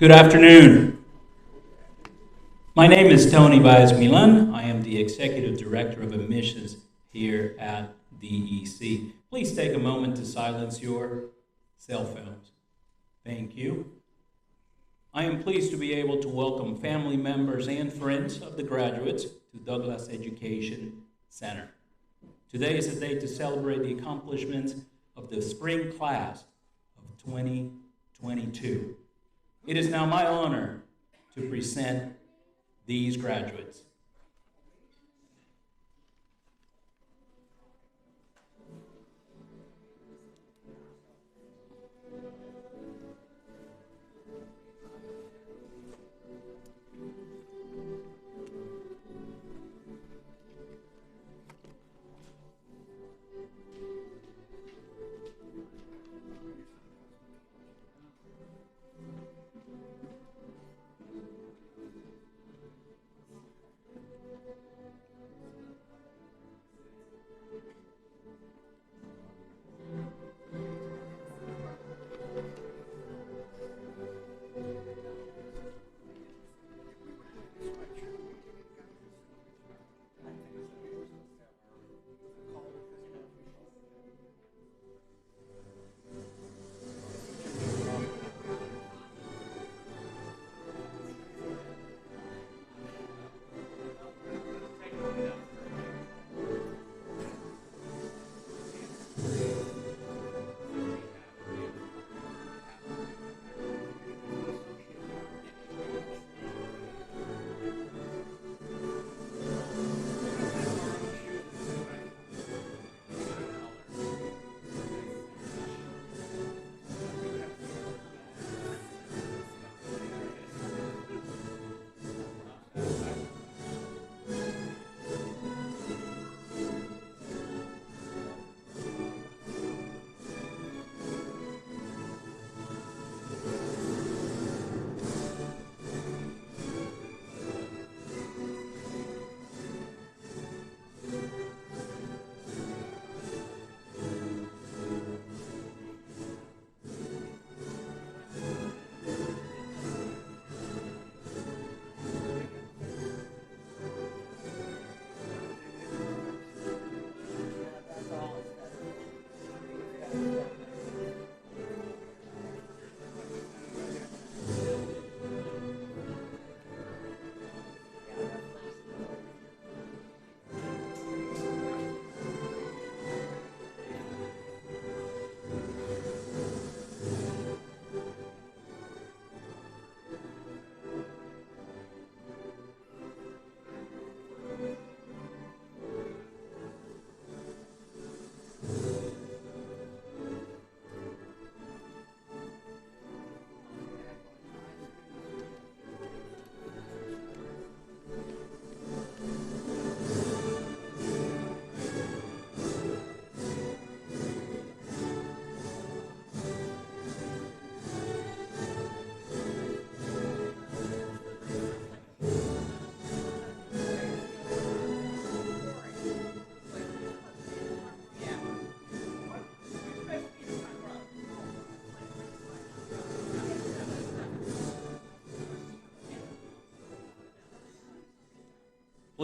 Good afternoon. My name is Tony Baez-Milan. I am the Executive Director of Admissions here at DEC. Please take a moment to silence your cell phones. Thank you. I am pleased to be able to welcome family members and friends of the graduates to Douglas Education Center. Today is a day to celebrate the accomplishments of the spring class of 2022. It is now my honor to present these graduates.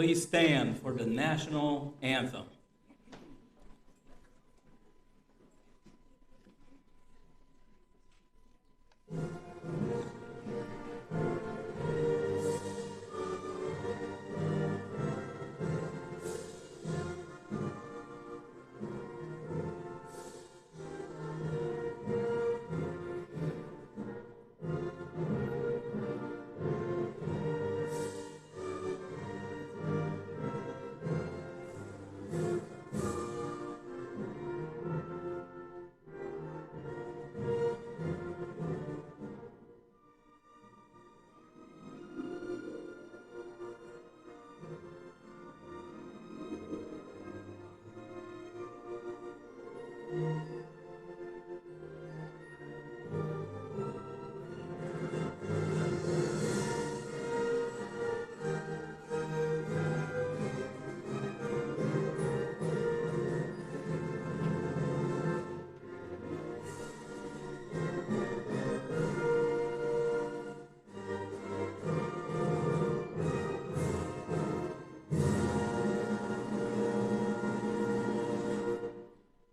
Please stand for the national anthem.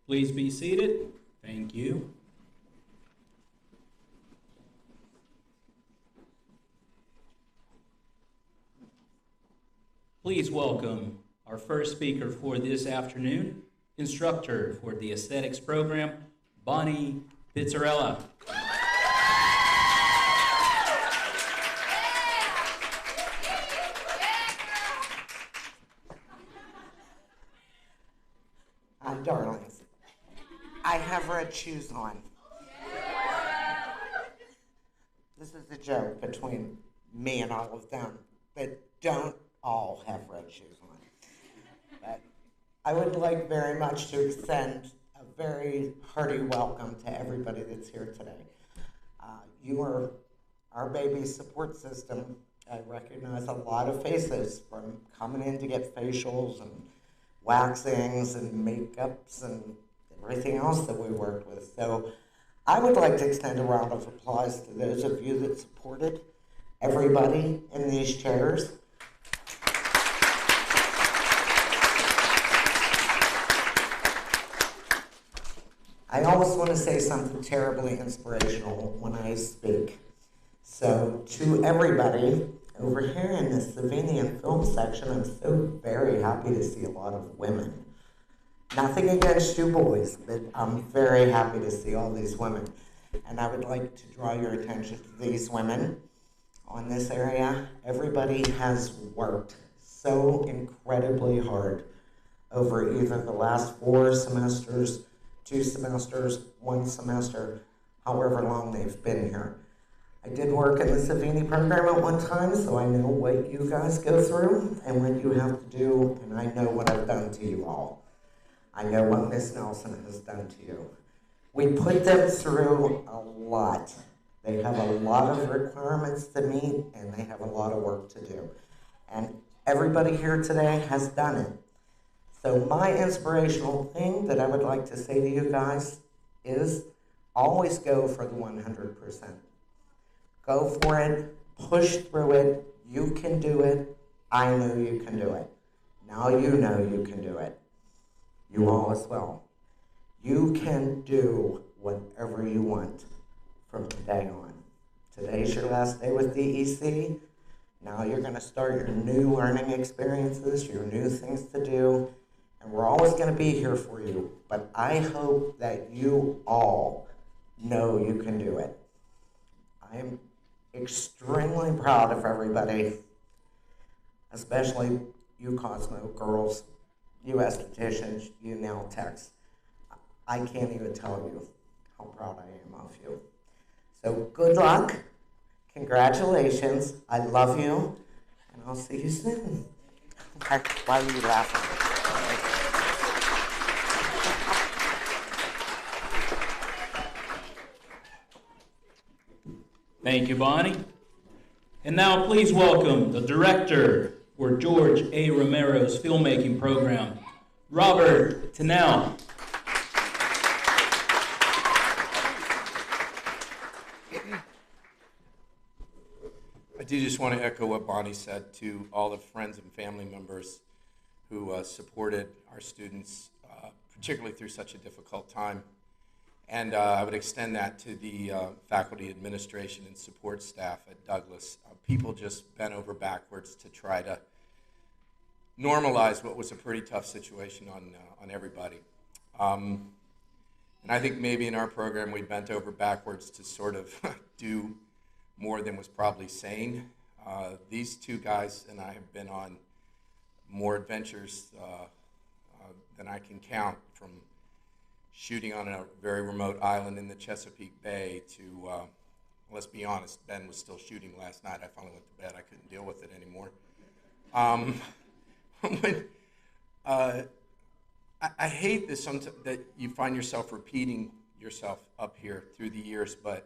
Please be seated. Thank you. Please welcome our first speaker for this afternoon, instructor for the aesthetics program, Bonnie Pizzarella. Darlings, I have red shoes on. This is a joke between me and all of them that don't all have red shoes on. But I would like very much to extend a very hearty welcome to everybody that's here today. You are our baby support system. I recognize a lot of faces from coming in to get facials and waxings and makeups and everything else that we worked with. So I would like to extend a round of applause to those of you that supported everybody in these chairs. I always want to say something terribly inspirational when I speak. So to everybody over here in the Slovenian film section, I'm so very happy to see a lot of women. Nothing against you boys, but I'm very happy to see all these women. And I would like to draw your attention to these women on this area. Everybody has worked so incredibly hard over either the last 4 semesters, 2 semesters, 1 semester, however long they've been here. I did work in the Savini program at one time, so I know what you guys go through and what you have to do, and I know what I've done to you all. I know what Miss Nelson has done to you. We put them through a lot. They have a lot of requirements to meet, and they have a lot of work to do. And everybody here today has done it. So my inspirational thing that I would like to say to you guys is always go for the 100%. Go for it, push through it, you can do it, I know you can do it. Now you know you can do it. You all as well. You can do whatever you want from today on. Today's your last day with DEC. Now you're going to start your new learning experiences, your new things to do, and we're always going to be here for you. But I hope that you all know you can do it. I am extremely proud of everybody, especially you Cosmo girls, you estheticians, you nail techs. I can't even tell you how proud I am of you. So good luck, congratulations, I love you, and I'll see you soon. Why are you laughing? Thank you, Bonnie. And now please welcome the director for George A. Romero's filmmaking program, Robert Tennell. I do just want to echo what Bonnie said to all the friends and family members who supported our students, particularly through such a difficult time. And I would extend that to the faculty, administration, and support staff at Douglas. People just bent over backwards to try to normalize what was a pretty tough situation on everybody. And I think maybe in our program we bent over backwards to sort of do more than was probably sane. These 2 guys and I have been on more adventures than I can count, from shooting on a very remote island in the Chesapeake Bay to, let's be honest, Ben was still shooting last night. I finally went to bed. I couldn't deal with it anymore. I hate this that you find yourself repeating yourself up here through the years, but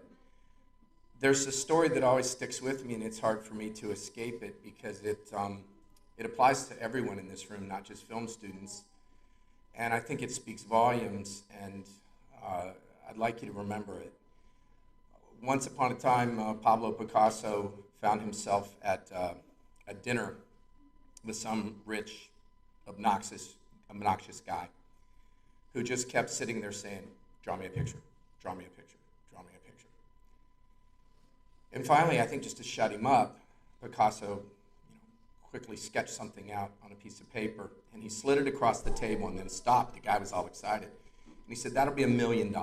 there's a story that always sticks with me, and it's hard for me to escape it because it applies to everyone in this room, not just film students. And I think it speaks volumes, and I'd like you to remember it. Once upon a time, Pablo Picasso found himself at a dinner with some rich, obnoxious guy who just kept sitting there saying, draw me a picture, draw me a picture, draw me a picture. And finally, I think just to shut him up, Picasso quickly sketched something out on a piece of paper, and he slid it across the table and then stopped. The guy was all excited. And he said, that'll be $1 million.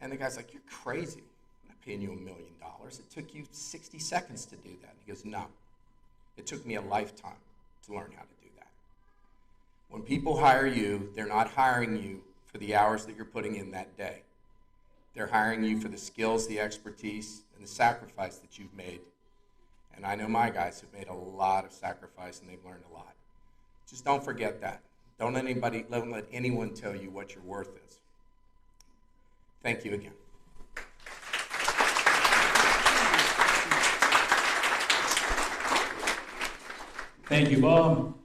And the guy's like, you're crazy. I'm not paying you $1 million. It took you 60 seconds to do that. And he goes, no. It took me a lifetime to learn how to do that. When people hire you, they're not hiring you for the hours that you're putting in that day. They're hiring you for the skills, the expertise, and the sacrifice that you've made. And I know my guys have made a lot of sacrifice, and they've learned a lot. Just don't forget that. Don't let anyone tell you what your worth is. Thank you again. Thank you, Bob.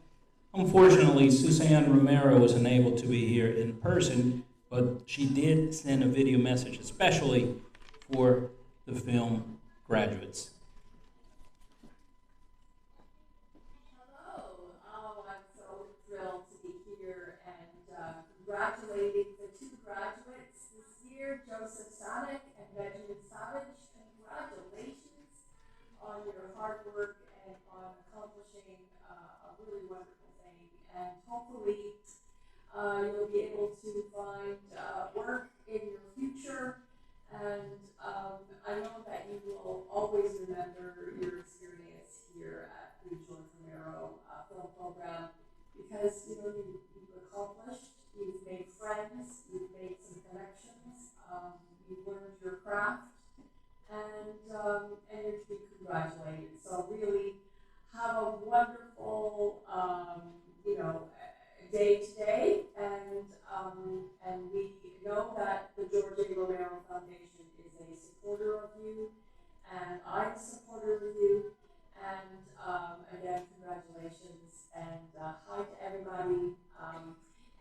Unfortunately, Suzanne Romero was unable to be here in person, but she did send a video message especially for the film graduates. Hello. Oh, I'm so thrilled to be here and congratulating the two graduates this year, Joseph Sadek and Benjamin Savage. Congratulations on your hard work and on accomplishing a really wonderful thing. And hopefully you'll be able to find work in your future. And I know that you will always remember your experience here at the John Romero Film Program because you've accomplished, you've made friends, you've made some connections, you've learned your craft, and you're to be congratulated. So really have a wonderful day today, and we know that the George A. Romero Foundation is a supporter of you, and I'm a supporter of you, and again, congratulations, and hi to everybody,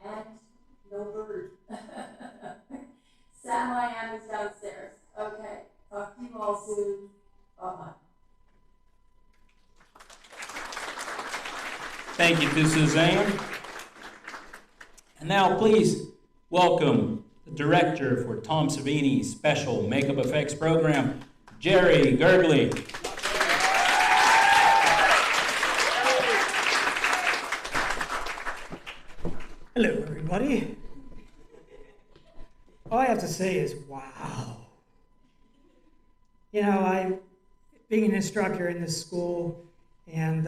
and no bird. Sam I am is downstairs. Okay, talk to you all soon. Bye-bye. Thank you to Suzanne. And now please welcome the director for Tom Savini's Special Makeup Effects Program, Jerry Gergley. Hello, everybody. All I have to say is, wow. I, being an instructor in this school and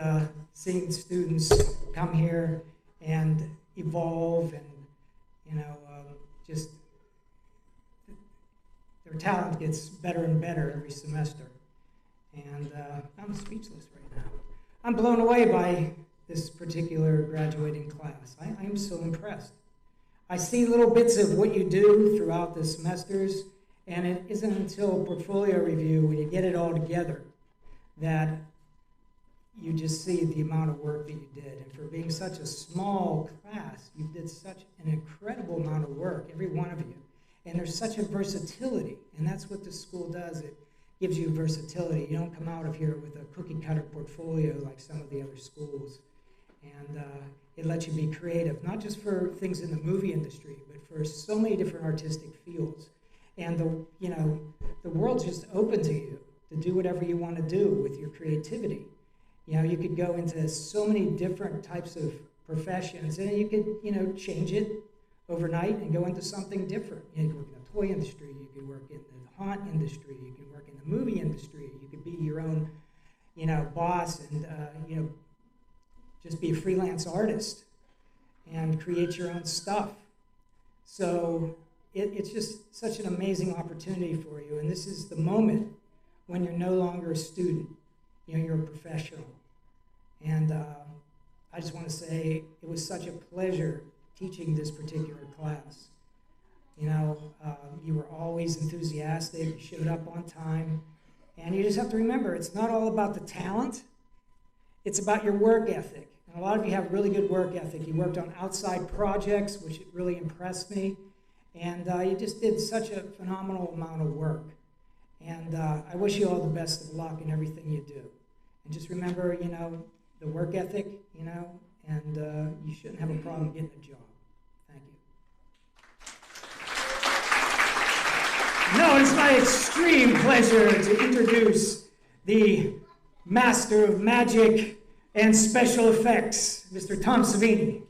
seeing students come here and evolve and, just their talent gets better and better every semester. And I'm speechless right now. I'm blown away by this particular graduating class. I'm so impressed. I see little bits of what you do throughout the semesters, and it isn't until portfolio review, when you get it all together, that you just see the amount of work that you did. And for being such a small class, you did such an incredible amount of work, every one of you. And there's such a versatility, and that's what the school does. It gives you versatility. You don't come out of here with a cookie-cutter portfolio like some of the other schools. And it lets you be creative, not just for things in the movie industry, but for so many different artistic fields. And the world's just open to you to do whatever you want to do with your creativity. You could go into so many different types of professions, and you could, change it overnight and go into something different. You could work in the toy industry, you could work in the haunt industry, you could work in the movie industry, you could be your own, boss and, just be a freelance artist and create your own stuff. So it's just such an amazing opportunity for you. And this is the moment when you're no longer a student, you're a professional. And I just want to say it was such a pleasure teaching this particular class. You were always enthusiastic, you showed up on time, and you just have to remember, it's not all about the talent, it's about your work ethic. And a lot of you have really good work ethic. You worked on outside projects, which really impressed me, and you just did such a phenomenal amount of work. And I wish you all the best of luck in everything you do. And just remember, the work ethic, and you shouldn't have a problem getting a job. No, it's my extreme pleasure to introduce the master of magic and special effects, Mr. Tom Savini.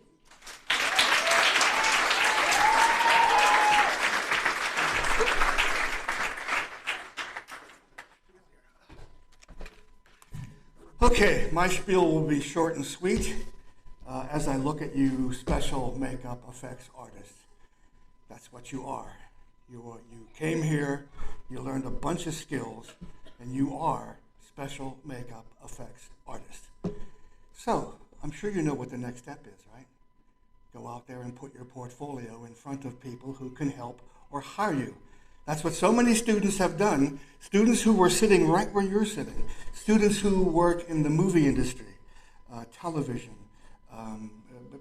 Okay, my spiel will be short and sweet as I look at you special makeup effects artists. That's what you are. You came here, you learned a bunch of skills, and you are special makeup effects artists. So, I'm sure you know what the next step is, right? Go out there and put your portfolio in front of people who can help or hire you. That's what so many students have done. Students who were sitting right where you're sitting. Students who work in the movie industry, television,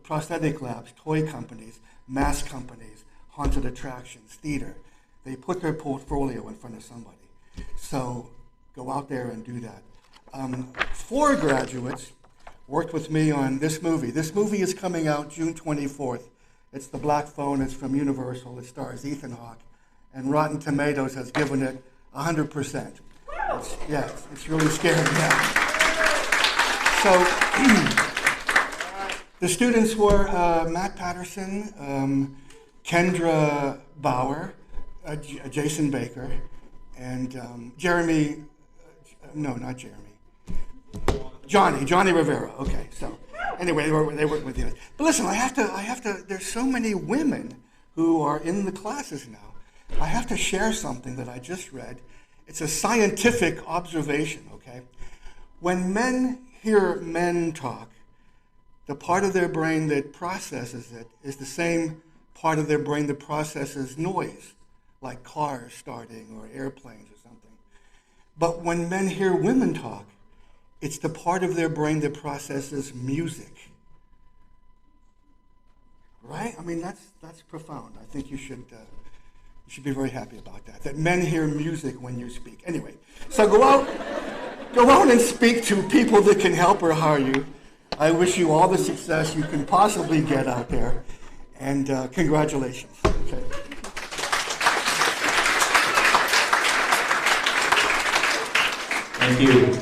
prosthetic labs, toy companies, mask companies, haunted attractions, theater. They put their portfolio in front of somebody. So go out there and do that. 4 graduates worked with me on this movie. This movie is coming out June 24th. It's The Black Phone. It's from Universal. It stars Ethan Hawke. And Rotten Tomatoes has given it 100%. It's really scary. Yeah. So the students were Matt Patterson, Kendra Bauer, Jason Baker, and Jeremy, no, not Jeremy. Johnny Rivera. Okay, so anyway, they work with you. But listen, I have to, there's so many women who are in the classes now. I have to share something that I just read. It's a scientific observation, okay? When men hear men talk, the part of their brain that processes it is the same part of their brain that processes noise, like cars starting or airplanes or something. But when men hear women talk, it's the part of their brain that processes music. Right? I mean, that's profound. I think you should be very happy about that. That men hear music when you speak. Anyway, so go out and speak to people that can help or hire you. I wish you all the success you can possibly get out there, and congratulations. Okay. Thank you.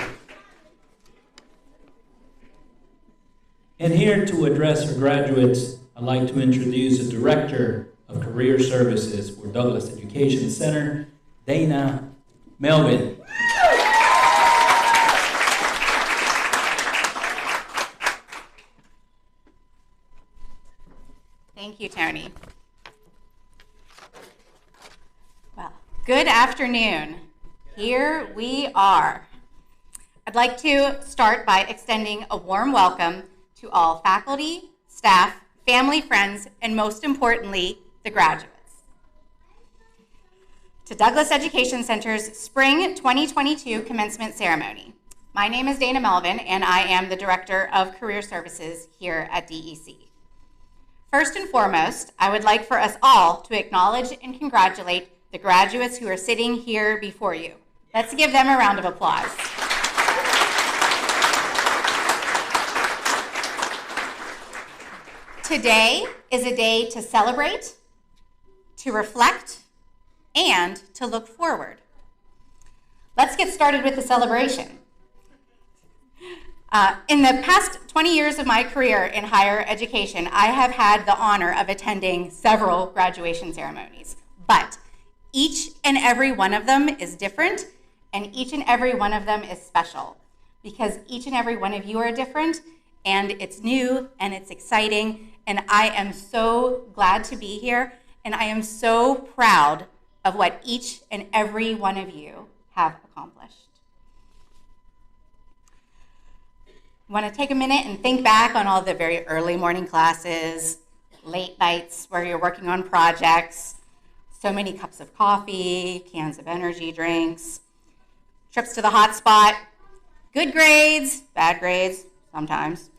And here to address our graduates, I'd like to introduce the Director of Career Services for Douglas Education Center, Dana Melvin. Thank you, Tony. Well, good afternoon. Here we are. I'd like to start by extending a warm welcome to all faculty, staff, family, friends, and most importantly, the graduates. To Douglas Education Center's Spring 2022 commencement ceremony. My name is Dana Melvin, and I am the Director of Career Services here at DEC. First and foremost, I would like for us all to acknowledge and congratulate the graduates who are sitting here before you. Let's give them a round of applause. Today is a day to celebrate, to reflect, and to look forward. Let's get started with the celebration. In the past 20 years of my career in higher education, I have had the honor of attending several graduation ceremonies, but each and every one of them is different, and each and every one of them is special, because each and every one of you are different, and it's new, and it's exciting, and I am so glad to be here, and I am so proud of what each and every one of you have accomplished. I want to take a minute and think back on all the very early morning classes, late nights where you're working on projects, so many cups of coffee, cans of energy drinks, trips to the hot spot, good grades, bad grades, sometimes,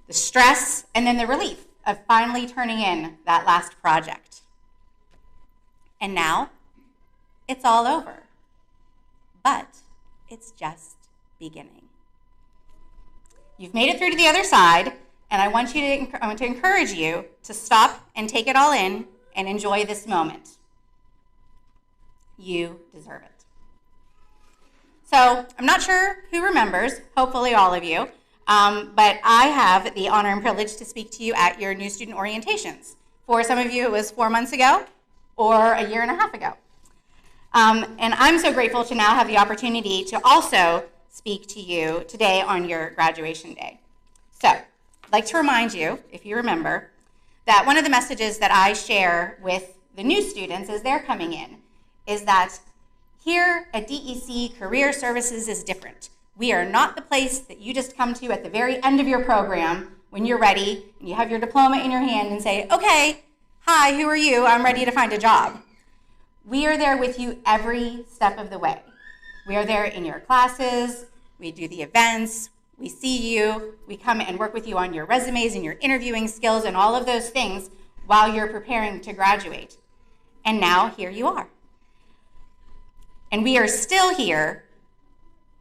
the stress, and then the relief of finally turning in that last project. And now, it's all over. But it's just beginning. You've made it through to the other side, and I want to encourage you to stop and take it all in and enjoy this moment. You deserve it. So I'm not sure who remembers, hopefully all of you, but I have the honor and privilege to speak to you at your new student orientations. For some of you, it was 4 months ago or a year and a half ago. And I'm so grateful to now have the opportunity to also speak to you today on your graduation day. So I'd like to remind you, if you remember, that one of the messages that I share with the new students as they're coming in is that here at DEC, Career Services is different. We are not the place that you just come to at the very end of your program when you're ready and you have your diploma in your hand and say, okay, hi, who are you? I'm ready to find a job. We are there with you every step of the way. We are there in your classes, we do the events, we see you, we come and work with you on your resumes and your interviewing skills and all of those things while you're preparing to graduate. And now here you are. And we are still here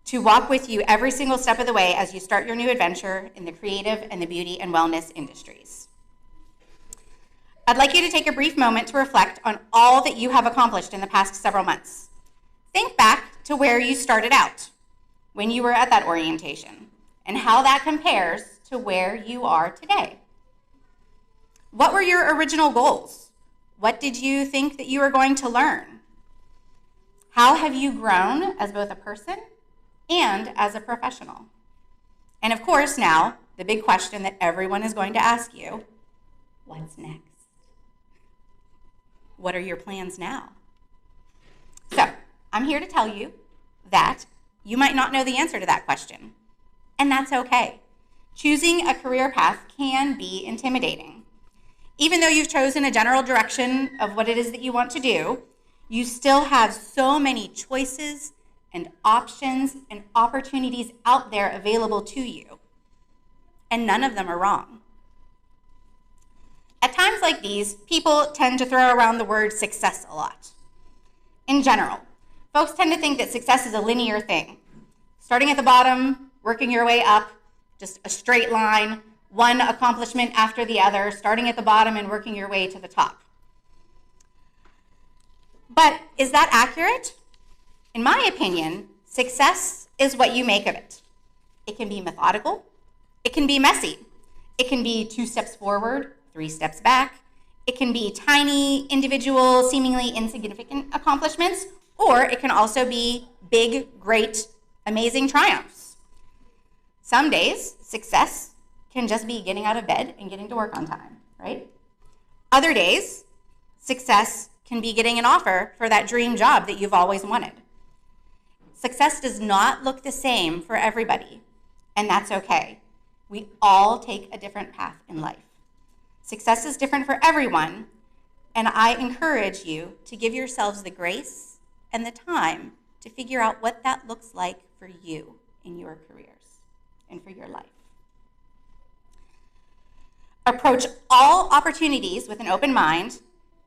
to walk with you every single step of the way as you start your new adventure in the creative and the beauty and wellness industries. I'd like you to take a brief moment to reflect on all that you have accomplished in the past several months. Think back to where you started out when you were at that orientation and how that compares to where you are today. What were your original goals? What did you think that you were going to learn? How have you grown as both a person and as a professional? And of course, now, the big question that everyone is going to ask you, what's next? What are your plans now? So, I'm here to tell you that you might not know the answer to that question, and that's okay. Choosing a career path can be intimidating. Even though you've chosen a general direction of what it is that you want to do, you still have so many choices and options and opportunities out there available to you, and none of them are wrong. At times like these, people tend to throw around the word success a lot. In general, folks tend to think that success is a linear thing, starting at the bottom, working your way up, just a straight line, one accomplishment after the other, starting at the bottom and working your way to the top. But is that accurate? In my opinion, success is what you make of it. It can be methodical. It can be messy. It can be 2 steps forward, 3 steps back. It can be tiny, individual, seemingly insignificant accomplishments, or it can also be big, great, amazing triumphs. Some days, success can just be getting out of bed and getting to work on time, right? Other days, success can be getting an offer for that dream job that you've always wanted. Success does not look the same for everybody, and that's okay. We all take a different path in life. Success is different for everyone, and I encourage you to give yourselves the grace and the time to figure out what that looks like for you in your careers and for your life. Approach all opportunities with an open mind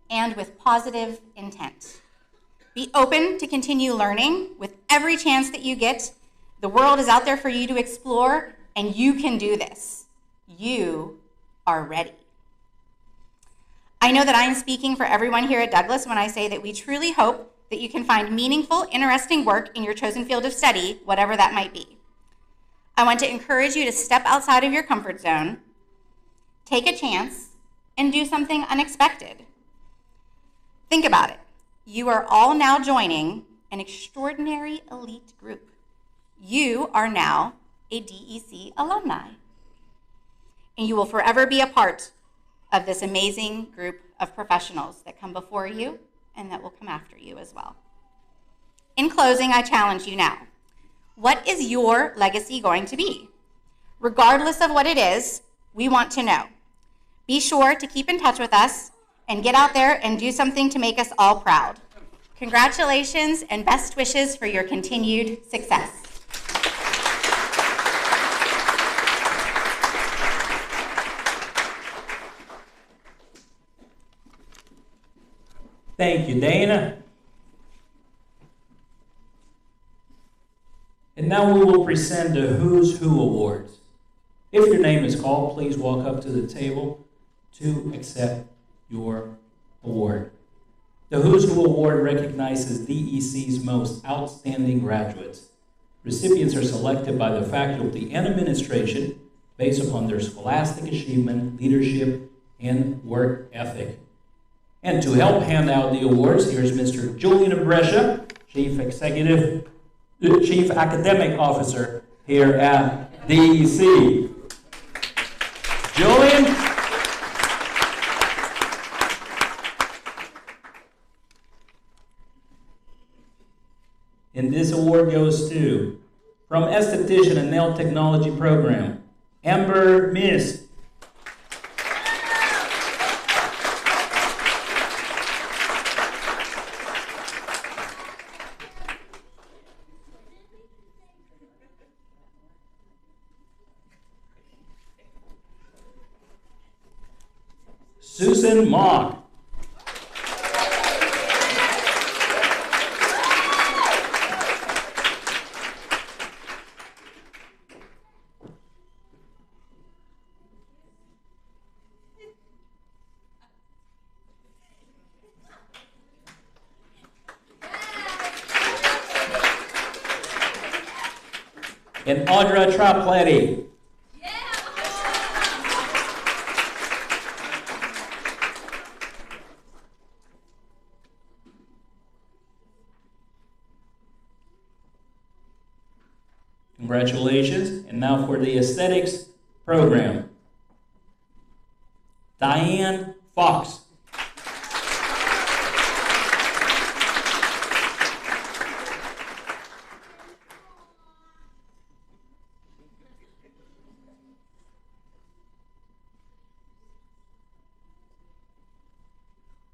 and with positive intent. Be open to continue learning with every chance that you get. The world is out there for you to explore, and you can do this. You are ready. I know that I am speaking for everyone here at Douglas when I say that we truly hope that you can find meaningful, interesting work in your chosen field of study, whatever that might be. I want to encourage you to step outside of your comfort zone, take a chance, and do something unexpected. Think about it. You are all now joining an extraordinary elite group. You are now a DEC alumni, and you will forever be a part of this amazing group of professionals that come before you and that will come after you as well. In closing, I challenge you now. What is your legacy going to be? Regardless of what it is, we want to know. Be sure to keep in touch with us and get out there and do something to make us all proud. Congratulations and best wishes for your continued success. Thank you, Dana. And now we will present the Who's Who Awards. If your name is called, please walk up to the table to accept your award. The Who's Who Award recognizes DEC's most outstanding graduates. Recipients are selected by the faculty and administration based upon their scholastic achievement, leadership, and work ethic. And to help hand out the awards, here's Mr. Julian Brescia, Chief Academic Officer here at DEC. Julian? And this award goes to, from Esthetician and Nail Technology Program, Amber Miss. Susan Mock. And Audra Trapletti. Congratulations. And now for the aesthetics program. Diane Fox.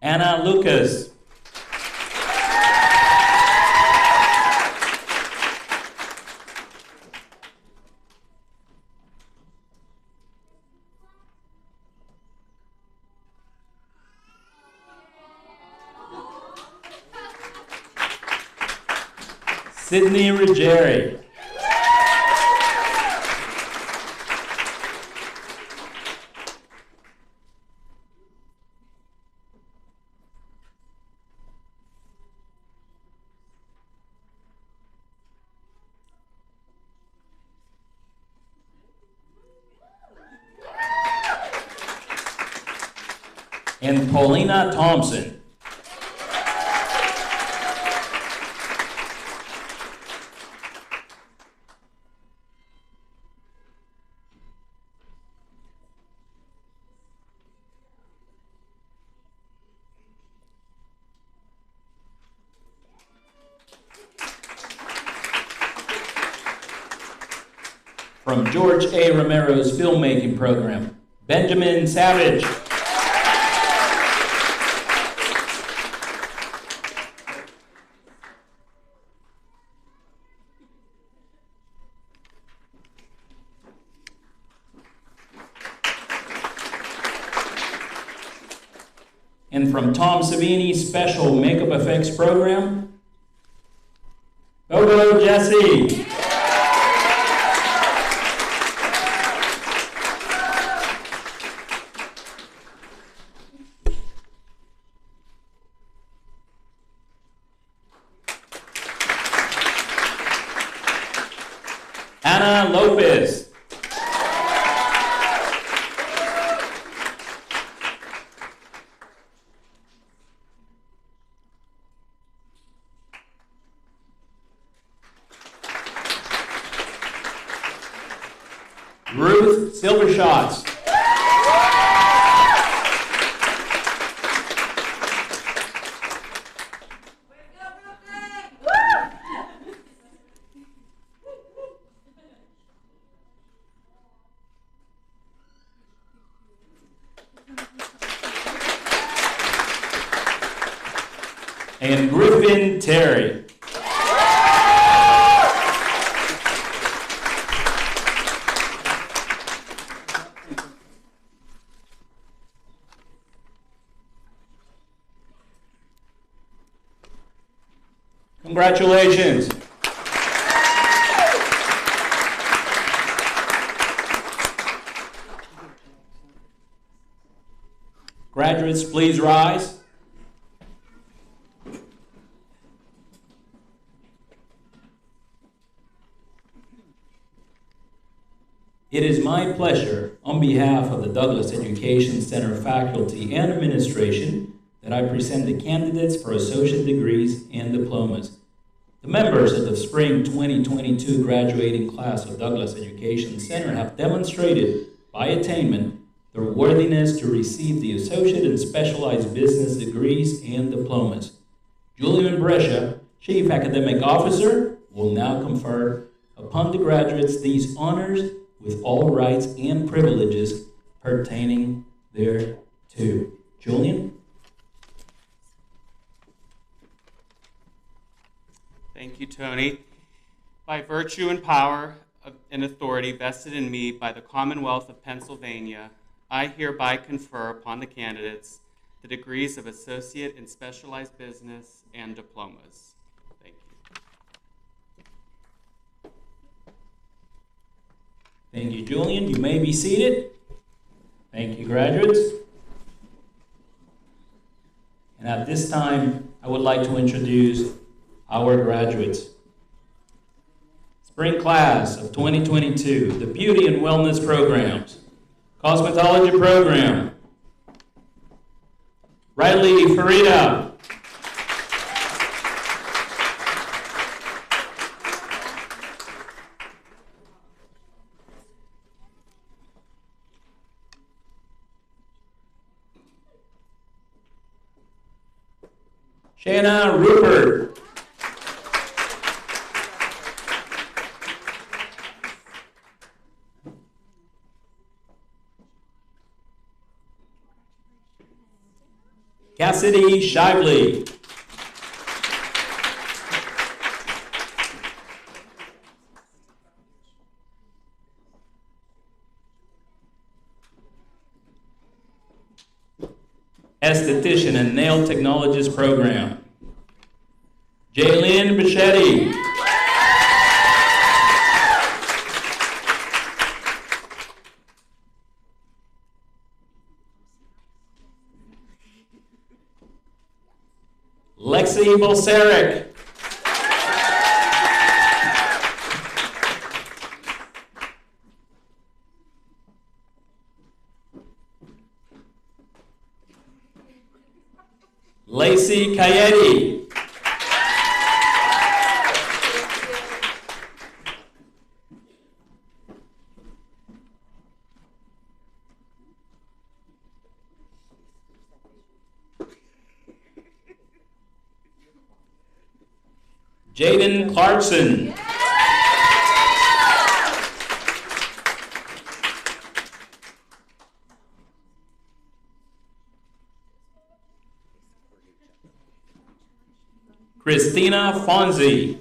Anna Lucas. Sydney Ruggieri. And Paulina Thompson. From George A. Romero's filmmaking program, Benjamin Savage. And from Tom Savini's special makeup effects program, Bobo Jesse. Anna Lopez. Ruth Silvershots. And Griffin Terry. Congratulations. Graduates, please rise. It is my pleasure, on behalf of the Douglas Education Center faculty and administration, that I present the candidates for associate degrees and diplomas. The members of the spring 2022 graduating class of Douglas Education Center have demonstrated, by attainment, their worthiness to receive the associate and specialized business degrees and diplomas. Julian Brescia, Chief Academic Officer, will now confer upon the graduates these honors with all rights and privileges pertaining thereto. Julian? Thank you, Tony. By virtue and power and authority vested in me by the Commonwealth of Pennsylvania, I hereby confer upon the candidates the degrees of Associate in Specialized Business and diplomas. Thank you. Thank you, Julian. You may be seated. Thank you, graduates. And at this time, I would like to introduce our graduates. Spring class of 2022, the Beauty and Wellness programs. Cosmetology program. Riley Farida. Shanna Rupert. Cassidy Shively. Esthetician and Nail Technologist program. Jaylyn Bichetti. Lexi Bolseric. Lacey Cayeti. Jaden Clarkson. Christina Fonzie.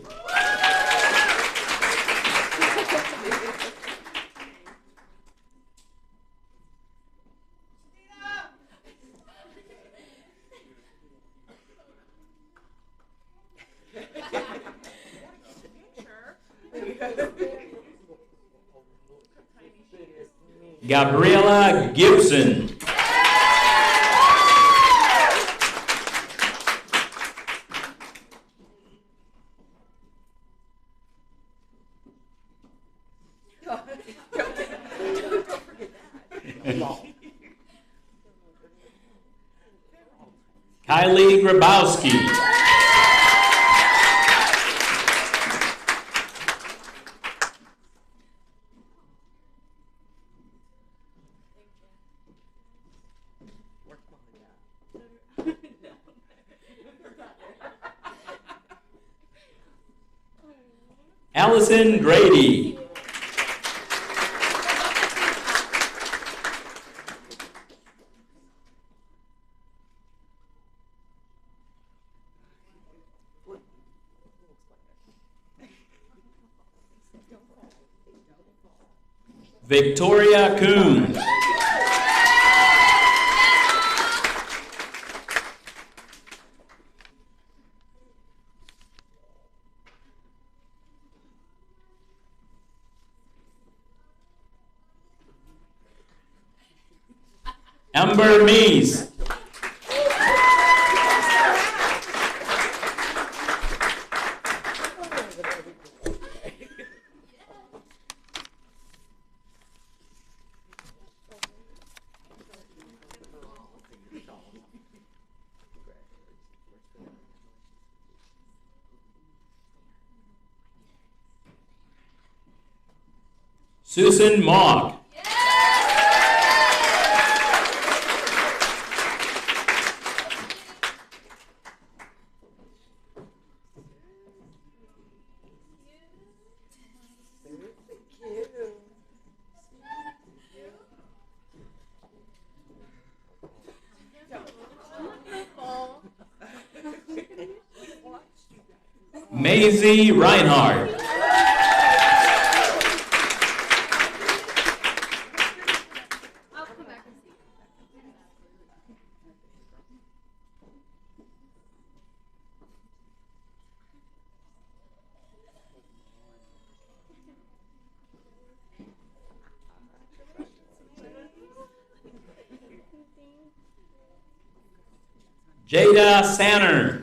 Gabriella Gibson. Kylie Grabowski. Allison Grady. Victoria Coons. Amber Mees. Susan Mock. Maisie Reinhardt. Jada Sanner.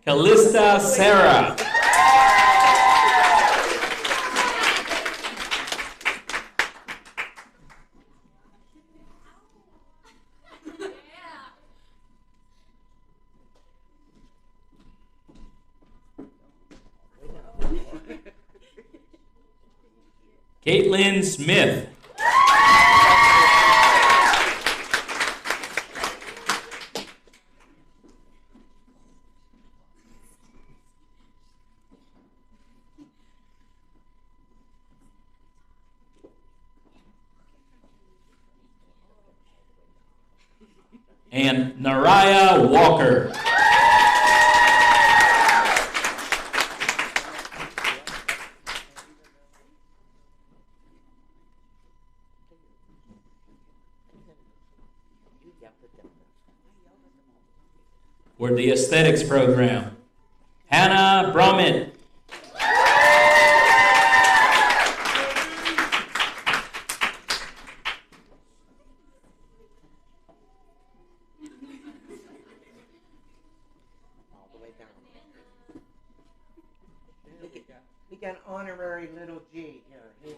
Callista Sarah. Caitlin Smith. And Naraya Walker. For the aesthetics program, Hannah Brumett. We got honorary little G here.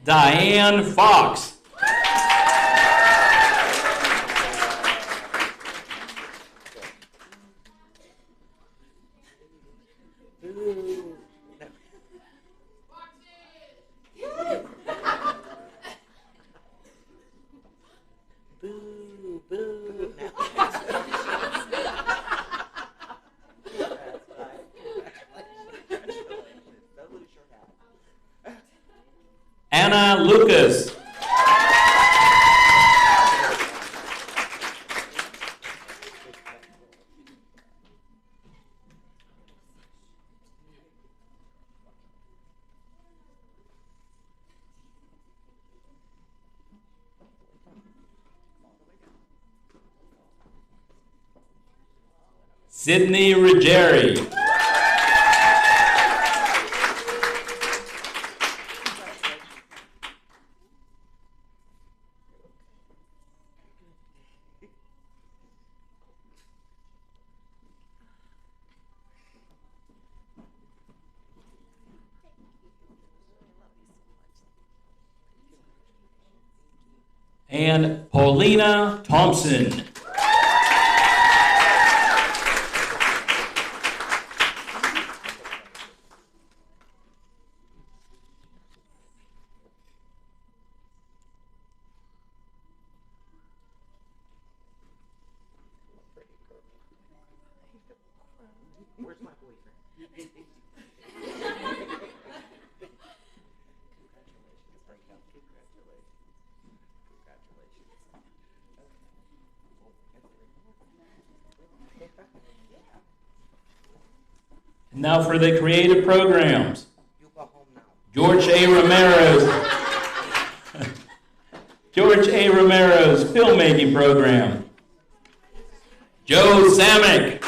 Diane Fox. Boo, boo. Anna Lucas. Sydney Ruggieri. And Paulina Thompson. Where's my boyfriend? And now for the creative programs. You go home now. George A. Romero's George A. Romero's filmmaking program. Joe Samick.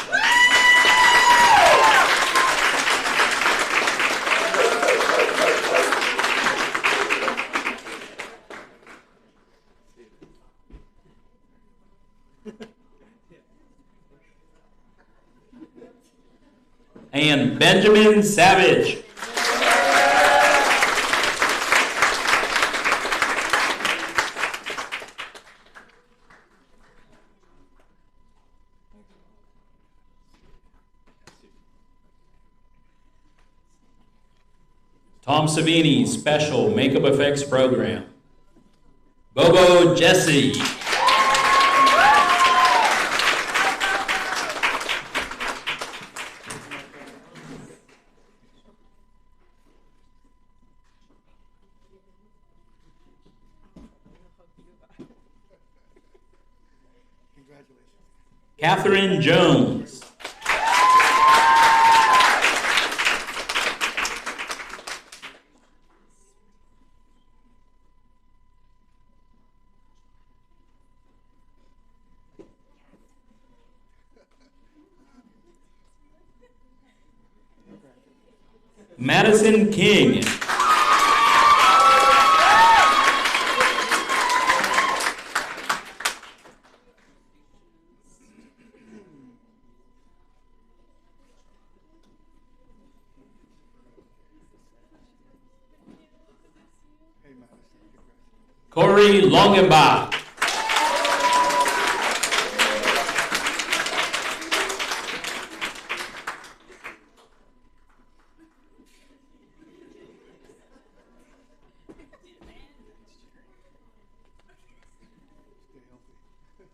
and Benjamin Savage. Tom Savini, Special Makeup Effects Program. Bobo Jesse. Catherine Jones. Madison King. Corey Longenbach.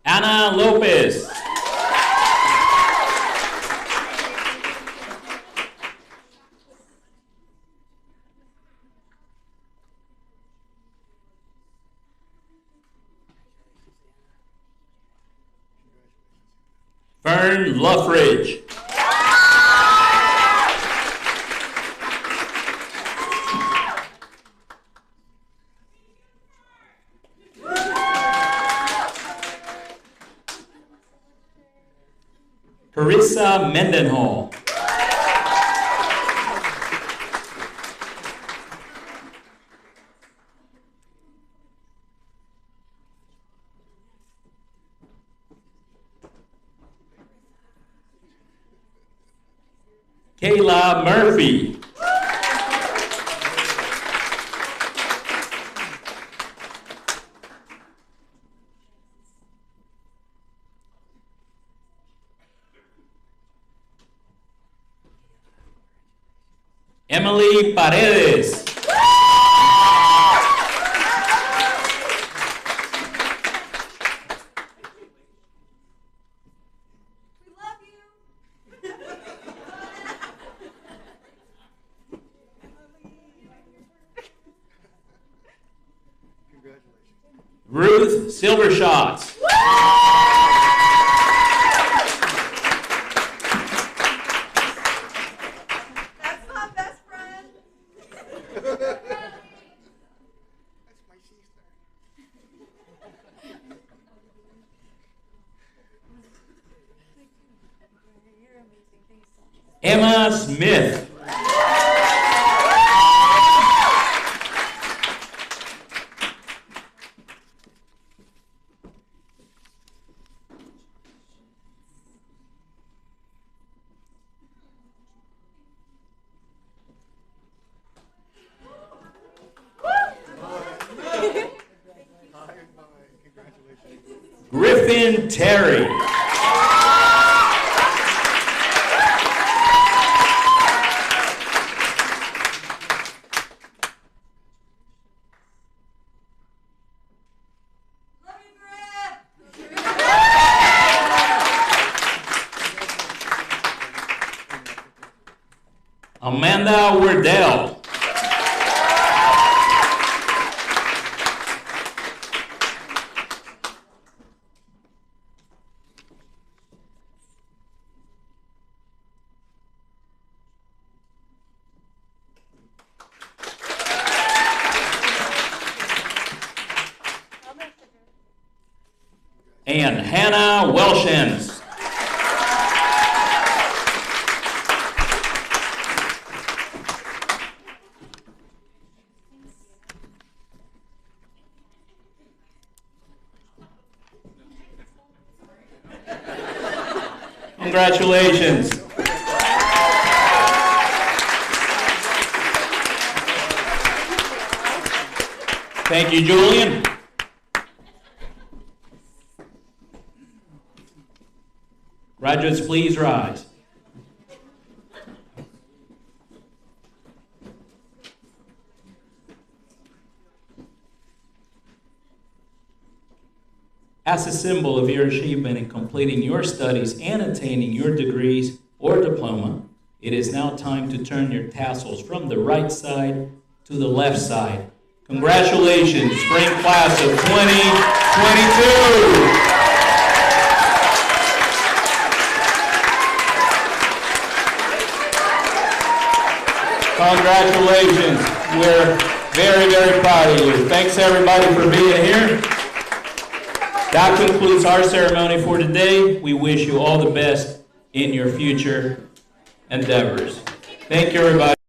Ana Lopez. Fern Luffridge. Carissa Mendenhall. Kayla Murphy. Emily Paredes. Ruth Silvershot. That's my best friend. That's my sister. You're amazing. Thanks so much. Emma Smith. Griffin Terry. Love you, Griff. Amanda Wardell. And Hannah Welshens. Congratulations. Thank you, Julian. Graduates, please rise. As a symbol of your achievement in completing your studies and attaining your degrees or diploma, it is now time to turn your tassels from the right side to the left side. Congratulations, spring class of 2022! Congratulations. We're very, very proud of you. Thanks everybody for being here. That concludes our ceremony for today. We wish you all the best in your future endeavors. Thank you, everybody.